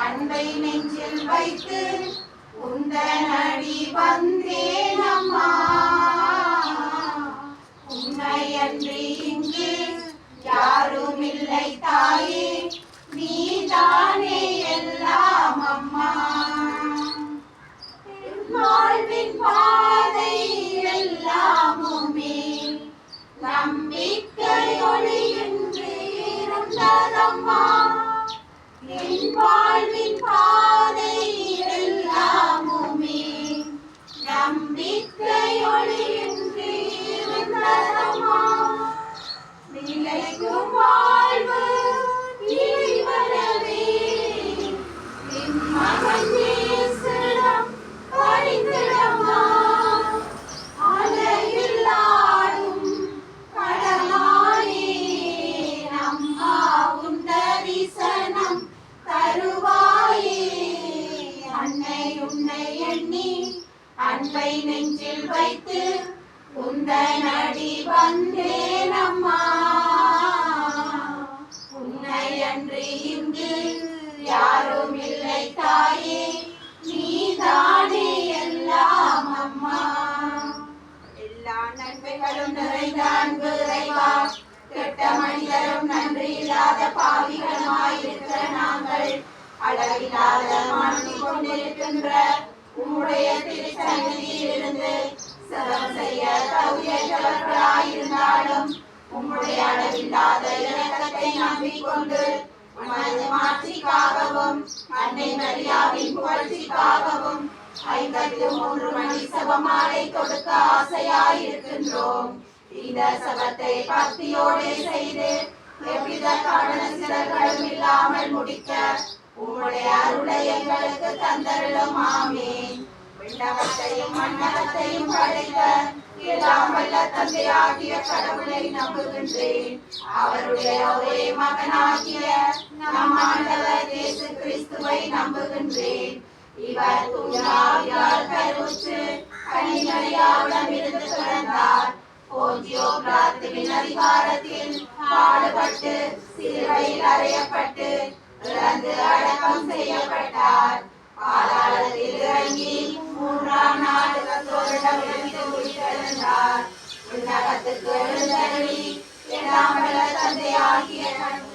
அன்பை நெஞ்சில் வைத்து உந்தன் அடி வந்தேன் அம்மா. உன்னை அன்றி இங்கு யாரும் இல்லை தாயே, நீதானே எல்லாம் அம்மா. வாழ்வின் பாதை எல்லாமுமே நம்பிக்கை ஒளியின்றி இருந்ததம்மா. என் வாழ்வின் பாதை எல்லாமுமே நம்பிக்கை ஒளியின்றி இருந்ததம்மா. நிலைக்கும் வாழ்வு இறைவனவே, என் மகன் இயேசுவிடம் பணிந்திடம்மா. அலையில் ஆடும் கடலானே அம்மா, உன் தரிசனம் தருவாயே. அன்னை உன்னை எண்ணி அன்பை நெஞ்சில் வைத்து உந்தன் அடி வந்தேன் அம்மா. உன்னை அன்றி இங்கு யாரும் இல்லை தாயே, நீதானே எல்லாம் அம்மா. எல்லா நன்மைகளும் நிறைந்த அன்பு இறைவா, கெட்ட மனிதரும் நன்றி இல்லாத பாவிகளுமாயிருக்கிற நாங்கள் அளவில்லாத மனது கொண்டிருக்கின்ற உம்முடைய திருச்சந்நிதியிலிருந்து செபம் செய்ய தகுதியற்றவர்களாயிருந்தாலும் உம்முடைய அளவில்லாத இரக்கத்தை நம்பிக்கொண்டு உமது மாட்சிக்காகவும் அன்னை மரியாவின் புகழ்ச்சிக்காகவும் 53 மணி செபமாலை கொடுக்க ஆசையாயிருக்கின்றோம். இந்த செபத்தை பக்தியோடு செய்து எவ்வித காரண சிறர்களும் இல்லாமல் முடிக்க உம்முடைய அருளை எங்களுக்கு தந்தருளும். ஆமென். விண்ணகத்தையும் மண்ணகத்தையும் படைத்த எல்லாம் வல்ல தந்தையாகிய கடவுளை நம்புகின்றேன். அவருடைய ஒரே மகனாகிய நம் ஆண்டவர் இயேசு கிறிஸ்துவை நம்புகின்றேன். இவர் தூய ஆவியால் கருவுற்று கன்னிமரியாவிடமிருந்து பிறந்தார். போன்தியோ பிலாத்துவின் அதிகாரத்தில் பாடுபட்டு சிலுவையில் அறையப்பட்டு இறந்து அடக்கம் செய்யப்பட்டார். பாதாளத்தில் இறங்கி 3ஆம் நாள் உயிரிழந்து உயிர்த்தெழுந்தார். விண்ணகத்துக்கு எழுந்தருளி எல்லாம் வல்ல தந்தையாகிய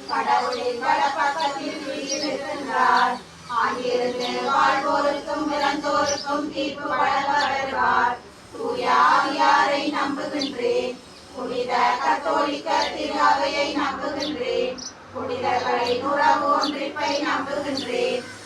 கடவுளின் வலப்பக்கத்தில் வீற்றிருக்கின்றார். அங்கிருந்து வாழ்வோருக்கும் இறந்தோருக்கும் தீர்ப்பு வழங்க வருவார். தூய ஆவியாரை நம்புகின்றேன். புனித கத்தோலிக்க திரு அவையை நம்புகின்றேன். புனிதர்களின் உறவு ஒன்றிப்பை நம்புகின்றேன்.